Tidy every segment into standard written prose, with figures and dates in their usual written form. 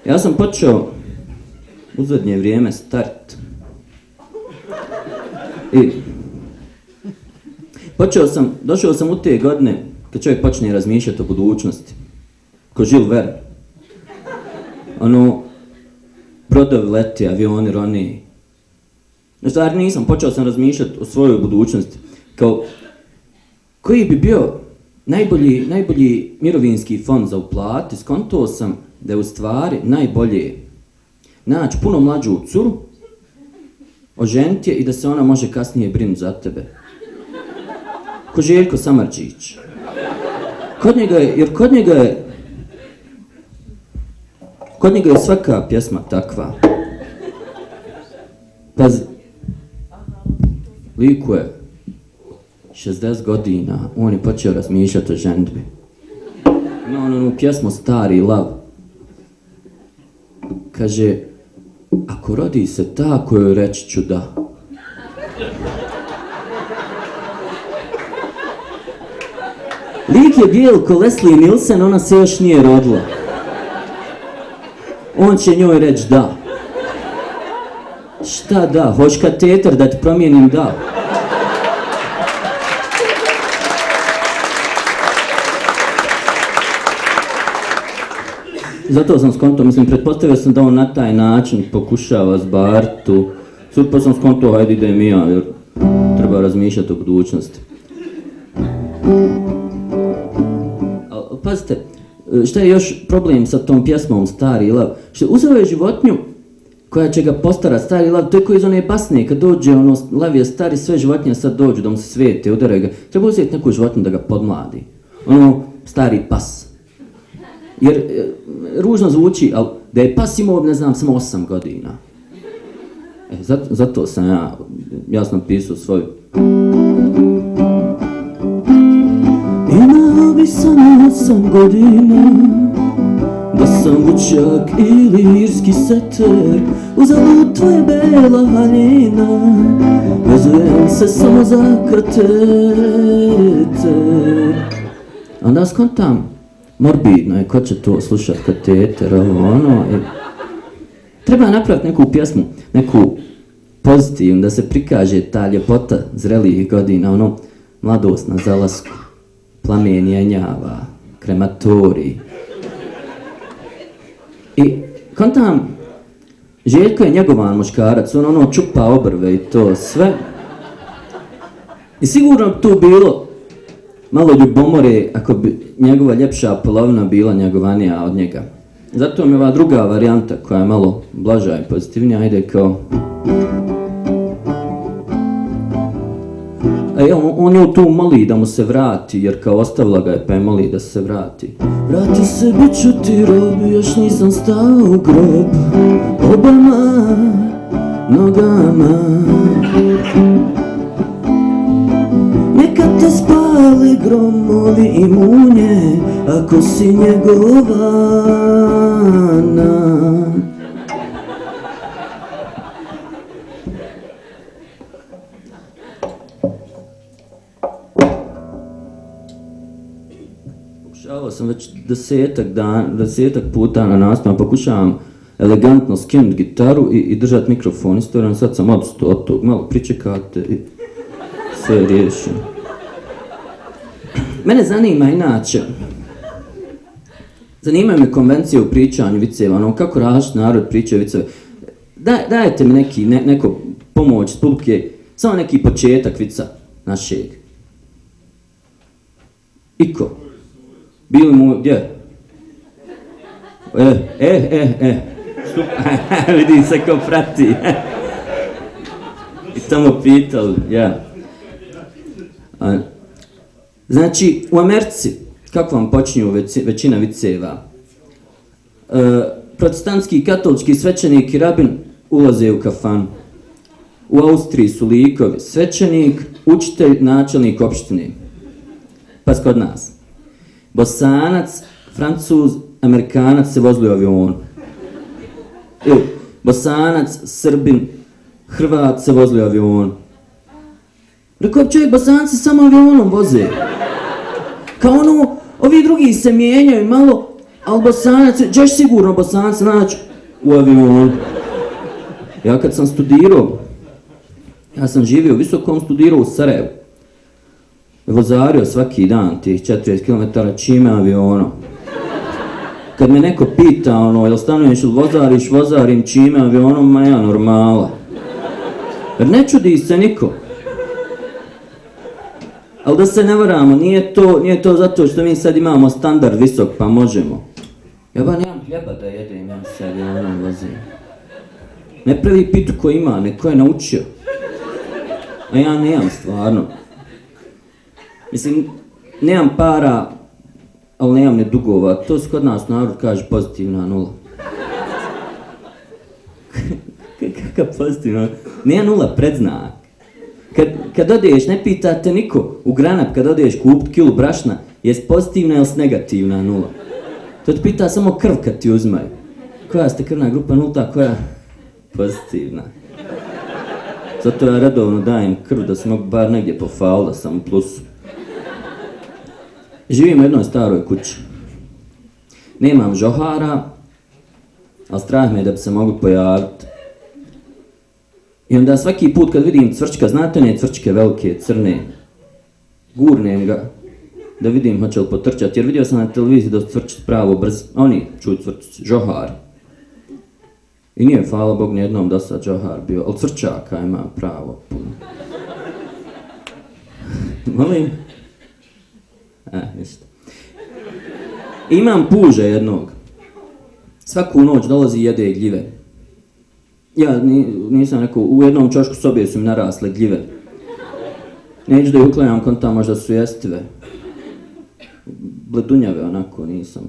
Ja sam počeo u zadnje vrijeme start. I došao sam u te godine kad čovjek počne razmišljati o budućnosti. Ko Jules Verne. Brodovi leti, avioni roni. Na stvari nisam, počeo sam razmišljati o svojoj budućnosti. Kao, koji bi bio najbolji mirovinski fond za uplati, skontao sam da je u stvari najbolje naći puno mlađu curu, oženiti je i da se ona može kasnije brinuti za tebe. Ko Željko Samardžić. Kod njega je svaka pjesma takva. Pazi, liku je 60 godina, on je počeo razmišljati o ženidbi. Ima onu pjesmu Stari lav. Kaže, ako rodi se ta kojoj reći ću da. Lik je bijel ko Leslie Nielsen, ona se još nije rodila. On će njoj reći da. Šta da? Hoć kateter da ti promijenim da? Zato sam skonto, pretpostavio sam da on na taj način pokušava zbartu. Pa sam skonto, hajde idem i ja, jer treba razmišljati o budućnosti. Pazite, šta je još problem sa tom pjesmom Stari lav? Što uzeo je životinju koja će ga postara Stari lav, to je koji iz one basne, kad dođe lav je stari, sve životinje sad dođu da mu se svete, udaraju ga. Treba uzeti neku životinju da ga podmladi. Stari pas. Jer ružno zvuči, ali da je pas imao, ne znam, samo 8 godina. Zato sam ja sam pisao svoju. Imao bi samo 8 godina, da sam vučak ili irski seter, uzalud tvoje bela haljina, vezujem se samo za kateter. Onda skontam, morbidno je, ko će to slušat kateter, Treba napraviti neku pjesmu, neku pozitivnu, da se prikaže ta ljepota zrelijih godina, mladost na zalasku, plamen jenjava, krematorij. I kontam, Željko je njegovan muškarac, on čupa obrve i to sve. I sigurno tu bilo malo ljubomore ako bi njegova ljepša polovina bila njegovanija od njega. Zato mi je ova druga varijanta koja je malo blaža i pozitivnija, ide kao... On je tu moli da mu se vrati, jer kao ostavila ga je pa je moli da se vrati. Vrati se, bit ću ti rob, još nisam stao u grob, obama, nogama. Neka te spali gromovi i munje, ako si njegovana. Pokušavao sam već desetak puta na nastavu, pokušavam elegantno skinuti gitaru i držati mikrofon istovremeno, sad sam odstao od tog, malo pričekate i sve je riješeno. Mene zanima inače, zanimaju me konvencije u pričanju viceva, kako različit narod pričaju viceve. Dajte mi neko pomoć s publike, samo neki početak vica našeg. Iko? Bili mu, gdje? Vidi se ko prati. I tamo pitali, Znači, u Americi, kako vam počinju većina viceva? Protestantski i katolički svećenik i rabin ulaze u kafanu. U Austriji su likovi svećenik, učitelj, načelnik opštine. Pa kod nas. Bosanac, Francuz, Amerikanac se vozili u avionu. Bosanac, Srbin, Hrvat se vozili u avionu. Rekao bi čovjek, Bosanci samo avionom voze. Kao ovi drugi se mijenjaju malo, ali Bosanac, ćeš sigurno Bosanac naći u avionu. Ja kad sam studirao, ja sam živio u Visokom, studirao u Sarajevu. Vozario svaki dan tih 40 km čime avionom. Kad me neko pita, jel stanuješ ili vozarim čime avionom, ma ja normala. Jer ne čudi se niko. Ali da se ne varamo, nije to zato što mi sad imamo standard visok pa možemo. Ja ba nemam hljeba da jedem, ja se avionom vozim. Ne pravi pitu ko ima, neko je naučio. A ja nemam stvarno. Mislim, nemam para, ali nemam ni dugova. To se kod nas narod kaže pozitivna nula. Kakav pozitivna nula? Nije nula predznak. Kad odeš, ne pitate niko u Granap, kad odeš kupit kilu brašna, jest pozitivna ili negativna nula? To ti pita samo krv kad ti uzmaju. Koja ste krvna grupa nulta, koja? Pozitivna. Zato ja redovno dajem krv da se mogu bar negdje pofaul, da sam u plusu. Živim u jednoj staroj kući. Nemam žohara, ali strah me je da bi se mogu pojaviti. I onda svaki put kad vidim cvrčka, znate ne cvrčke velike, crne, gurnem ga da vidim hoće li potrčati, jer vidio sam na televiziji da cvrčić pravo brz, oni čuju cvrčić, žohar. I nije, hvala Bog, nijednom do sad žohar bio, ali cvrčaka imam pravo puno. Molim? Ništa. Imam puža jednog. Svaku noć dolazi i jede gljive. Ja nisam rekao, u jednom čošku sobe su mi narasle gljive. Neću da ih uklanjam kon tamo, možda su jestive. Bledunjave onako nisam.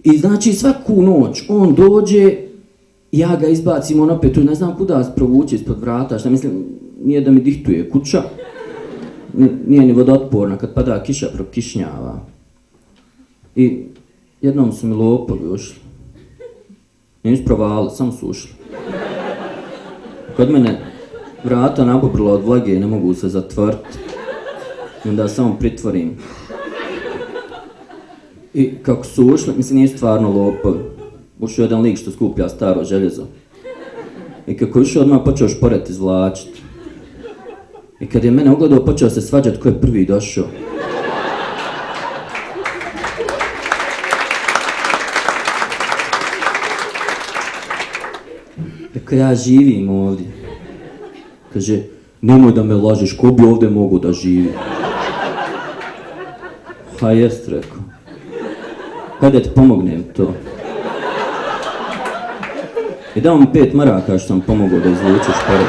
I znači svaku noć on dođe, ja ga izbacim, on opet tu ne znam kuda se provući ispod vrata, šta mislim, nije da mi dihtuje kuća. Nije ni vodotporna, kad pada kiša prokišnjava. I jednom su mi lopovi ušli. Nisu provali, samo su ušli. Kod mene vrata nabubrila od vlage i ne mogu se zatvrti. I onda samo pritvorim. I kako su ušli, mislim nisu stvarno lopovi. Ušao jedan lik što skuplja staro željezo. I kako je ušao odmah počeo šporet izvlačiti. I kad je mene ugledao, počeo se svađati ko je prvi došao. Rekao, ja živim ovdje. Kaže, nemoj da me lažeš, ko bi ovdje mogu da živi? Ha jest, rekao. Hajde ti pomognem to. I dao mi 5 maraka što sam pomogao da izvuču šporet.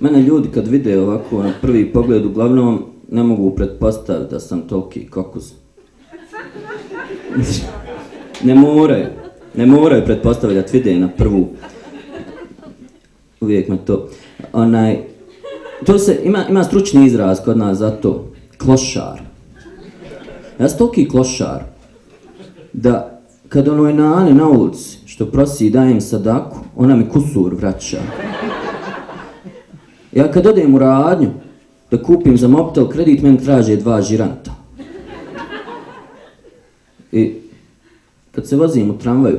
Mene ljudi kad vide ovako na prvi pogled uglavnom ne mogu pretpostaviti da sam toliki kokus. Ne moraju pretpostaviti da vide na prvu. Uvijek me to. To se, ima stručni izraz kod nas za to. Klošar. Ja sam toliki klošar da kad onoj nani na ulici što prosi i dajem sadaku, ona mi kusur vraća. Ja kad odem u radnju da kupim za mobitel kredit, meni traže 2 žiranta. I kad se vozim u tramvaju,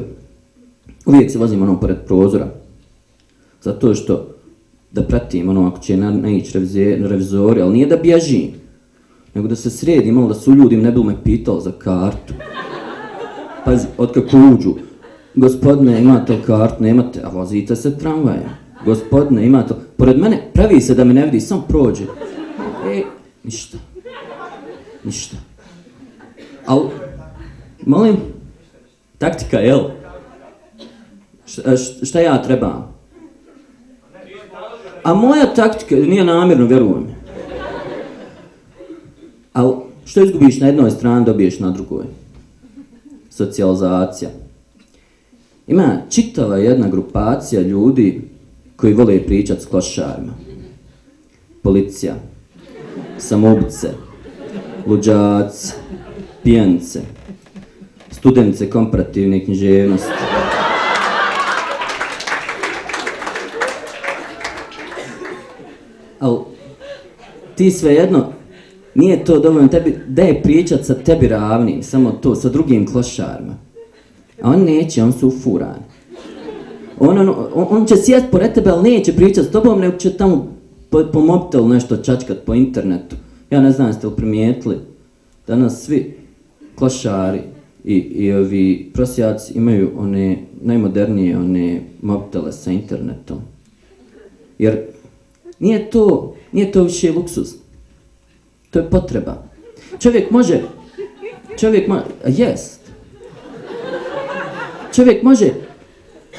uvijek se vozim pored prozora. Zato što da pratim ako će naići revizori, ali nije da bježim, nego da se sredim, malo da se uljudim, ne bi me pitao za kartu. Pazi, otkako uđu, gospodine imate li kartu, nemate, a vozite se tramvajem. Gospodine imate li, pored mene pravi se da me ne vidi, samo prođe. Ništa. Ali, molim, taktika, jel? Šta ja trebam? A moja taktika, nije namjerno, vjerujem. Ali, što izgubiš na jednoj strani, dobiješ na drugoj. Socijalizacija. Ima čitava jedna grupacija ljudi koji vole pričati s klošarima. Policija, samoubice, luđaci, pijanice, studentice komparativne književnosti. ali ti svejedno, nije to dovoljno tebi, da je pričat sa tebi ravnim, samo to, sa drugim klošarima. A on neće, on su ufurani. On će sjest pored tebe, ali neće pričat s tobom, nego će tamo po mobitelu nešto čačkat po internetu. Ja ne znam, jeste li primijetili, danas svi klošari i ovi prosjaci imaju one najmodernije mobitele sa internetom. Jer nije to više luksuz. To je potreba. Čovjek može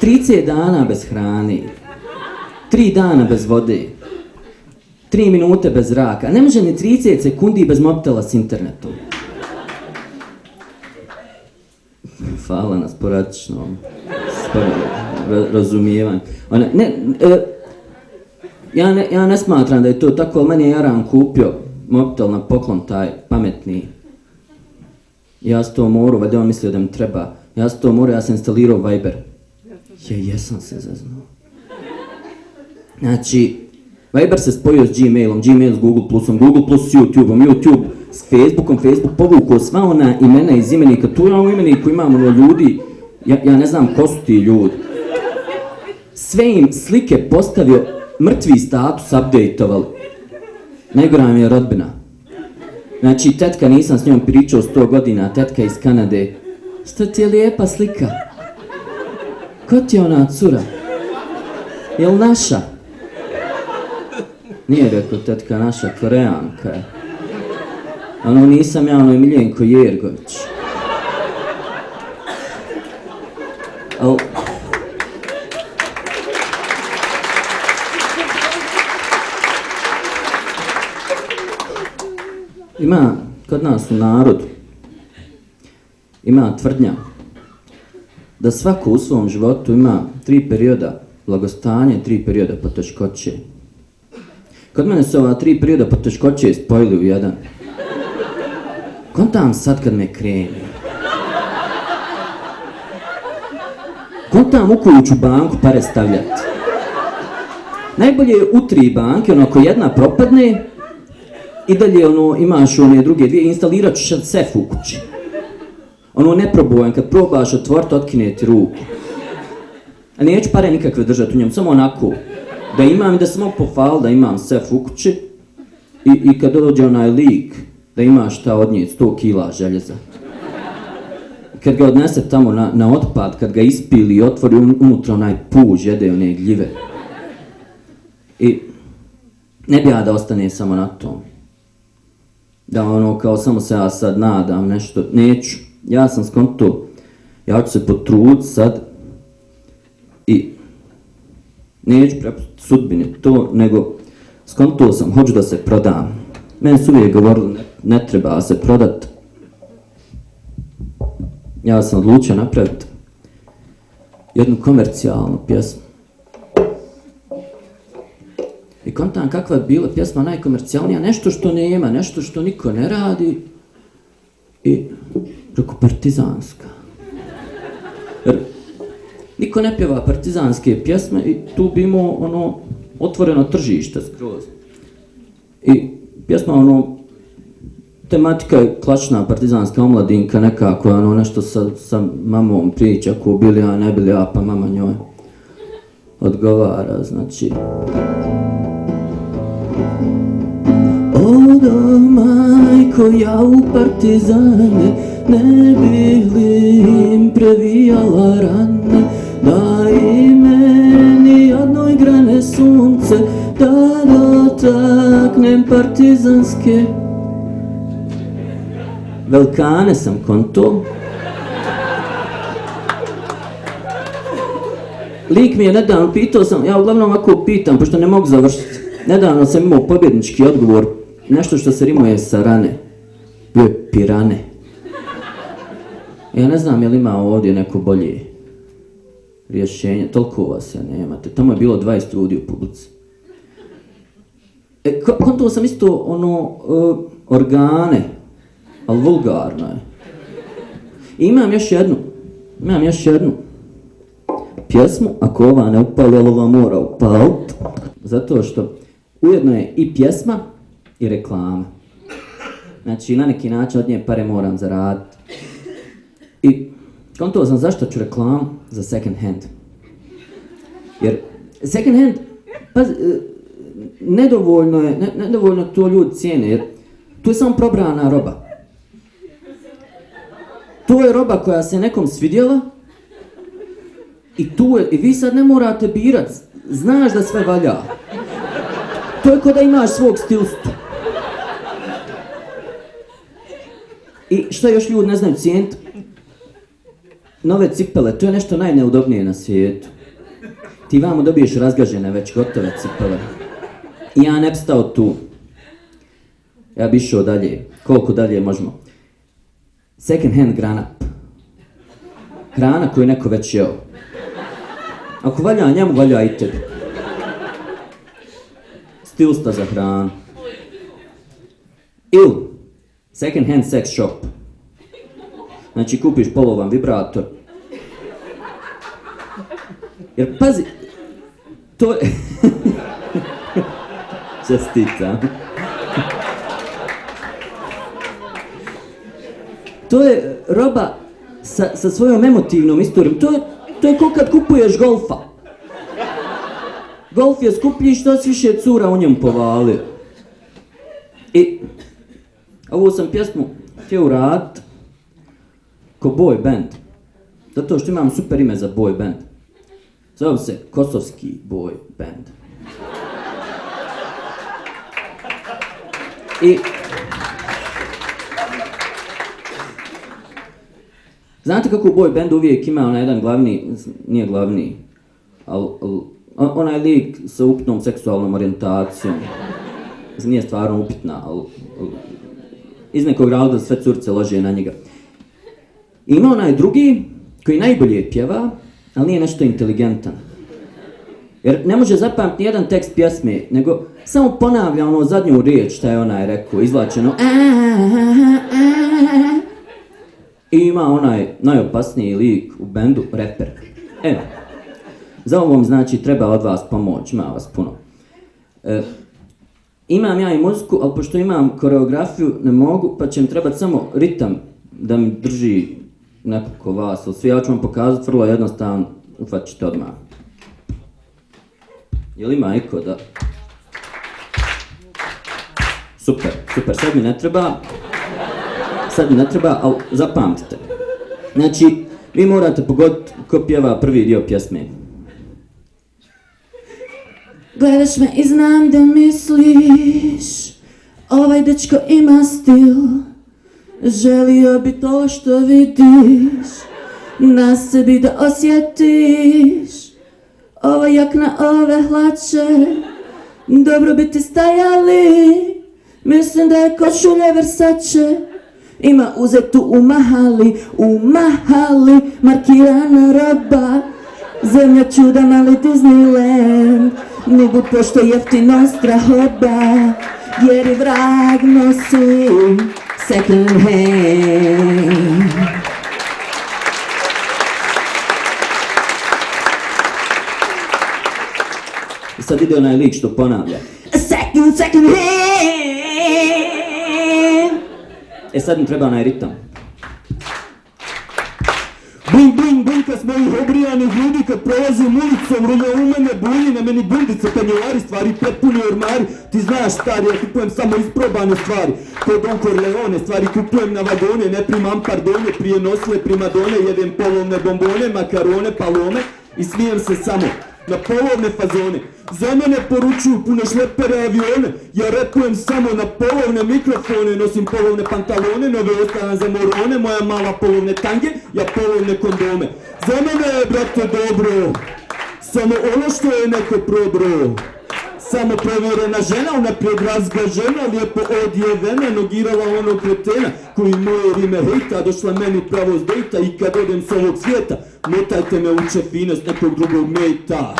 30 dana bez hrane, 3 dana bez vode, 3 minute bez zraka, a ne može ni 30 sekundi bez mobitela s internetom. Hvala na sporadičnom razumijevanju. Ja ne smatram da je to tako, ali meni je Jaran kupio mobitel na poklon, taj pametni. Ja sam to morao, valjda on mislio da mi treba. Ja sam to morao, ja sam instalirao Viber. Jesam se zaznuo. Znači, Viber se spojio s Gmailom, Gmail s Google Plusom, Google Plus s YouTubeom, YouTube s Facebookom, Facebook povukao sva ona imena iz imenika. Tu je ono imeniku imamo ljudi, ja ne znam ko su ti ljudi. Sve im slike postavio, mrtvi status update-ovali. Najgora mi je rodbina. Znači, tetka, nisam s njom pričao 100 godina, tetka iz Kanade. Što ti je lijepa slika? Ko ti je ona cura? Jel naša? Nije rekao tetka naša, Koreanka je. Ono nisam ja, ono je Miljenko Jergović. Al... Ima, kod nas u narodu, ima tvrdnja da svako u svom životu ima 3 perioda blagostanja i 3 perioda poteškoće. Kod mene su ova 3 perioda poteškoće spojili u jedan. Kontam sad kad me kreni. Kontam u koju ću banku pare stavljati. Najbolje je u 3 banke, ako jedna propadne, i dalje imaš one druge 2, instalirat ću sef u kući. Neprobojan, kad probaš otvoriti, otkine ti ruku. A neću pare nikakve držati u njemu, samo onako. Da imam i da sam pofal, da imam sef u kući i kad dođe onaj lik, da imaš šta odnijeti 100 kila željeza. Kad ga odnese tamo na otpad, kad ga ispili i otvori unutra onaj puž, jede one gljive. I ne bi ja da ostane samo na tom. Da kao samo se ja sad nadam nešto, neću. Ja sam skonto, ja ću se potruditi sad i neću prepustiti sudbini to, nego skonto sam, hoću da se prodam. Meni su uvijek govorili, ne treba se prodat. Ja sam odlučio napraviti jednu komercijalnu pjesmu. I kontam kakva je bila pjesma najkomercijalnija, nešto što nema, nešto što niko ne radi i preko partizanska. Jer niko ne pjeva partizanske pjesme i tu bi imao otvoreno tržište skroz. I pjesma tematika je klasična partizanska omladinka nekako, nešto sa mamom priča, ko bili ja, ne bili ja, pa mama njoj odgovara, znači. Odo majko, ja u partizane, ne bih li im previjala rane, da i meni jednoj grane sunce, da dotaknem partizanske. Velkane sam konto. Lik mi je nedavno pitao sam, ja uglavnom ovako pitam, pošto ne mogu završiti. Nedavno sam imao pobjednički odgovor, nešto što se rimuje sa rane. Bio je pirane. Ja ne znam je li ima ovdje neko bolje rješenje, toliko vas ja nemate. Tamo je bilo 20 ljudi u publici. Konto sam isto organe, ali vulgarno je. I imam još jednu pjesmu, ako ova ne upali, ali ova mora upalit. Zato što ujedno je i pjesma i reklama. Znači, na neki način od nje pare moram zaraditi. I kontovao sam zašto ću reklamu za second hand. Jer second hand, nedovoljno to ljudi cijene, jer tu je samo probrana roba. To je roba koja se nekom svidjela i vi sad ne morate birat, znaš da sve valja. To je ko da imaš svog stilistu. I što još ljudi ne znaju cijeniti? Nove cipele, to je nešto najneudobnije na svijetu. Ti vamo dobiješ razgažene već gotove cipele. I ja ne bi stao tu. Ja bi išao dalje. Koliko dalje možemo? Second hand granap. Hrana koju neko već jeo. Ako valja njemu, valja i tebi. Stilista za hranu. Ili second hand sex shop. Znači kupiš polovan vibrator. Jer pazi, to je... Čestita. To je roba sa svojom emotivnom istorijom. To je ko kad kupuješ golfa. Golf je skuplji što si više cura u njemu povalio. I ovu sam pjesmu htio uraditi ko boy band. Zato što imam super ime za boy band. Zove se Kosovski boy band. I znate kako u boy bandu uvijek ima onaj jedan glavni, nije glavni, ali onaj lik sa upitnom seksualnom orijentacijom. Nije stvarno upitna, ali iz nekog razloga sve curce lože na njega. I ima onaj drugi koji najbolje pjeva, ali nije nešto inteligentan. Jer ne može zapamtiti nijedan tekst pjesme, nego samo ponavlja ono zadnju riječ šta je onaj rekao, izvlačeno. I ima onaj najopasniji lik u bendu, reper. Evo, za ovom znači treba od vas pomoć, ima vas puno. Imam ja i muziku, ali pošto imam koreografiju ne mogu, pa će mi trebati samo ritam da mi drži nekako vas. Ali svi ja ću vam pokazati vrlo jednostavno, ufat ćete odmah. Jel ima iko da... Super, sad mi ne treba, ali zapamtite. Znači, vi morate pogoditi ko pjeva prvi dio pjesme. Gledaš me i znam da misliš, ovaj dečko ima stil, želio bi to što vidiš, na sebi da osjetiš, ova jakna, ove hlače, dobro bi ti stajali, mislim da je košulja Versace, ima uzetu u mahali, markirana roba, zemlja čuda, mali Disneyland, ni bud pošto jeftino strahoba, jer i vrag nosi second hand. I sad ide onaj lik što ponavlja. Second hand. Sad mi treba onaj ritam. Bum, bum, bum, kad smo ih obrijanih ljudi, kad prolazim ulicom, rulja u mene bulji, na meni bundice, kanjelari, stvari prepuni ormari. Ti znaš, stari, ja kupujem samo isprobane stvari. Ko Don Corleone, stvari kupujem na vagone, ne primam pardone, prije nosile primadone, jedem polovne bombone, makarone, palome i smijem se samo na polovne fazone. Za mene poručuju pune šlepere avione, ja repujem samo na polovne mikrofone, nosim polovne pantalone, nove ostavljam za morone, moja mala polovne tange, ja polovne kondome. Za mene je, brate, dobro, samo ono što je neko probro. Samo provjerena žena, unaprijed razgažena, lijepo odjevena, nogirala onog kretena koji moje rime hejta, došla meni pravo s dejta i kad odem s ovog svijeta, motajte me u čefine s nekog drugog mejta.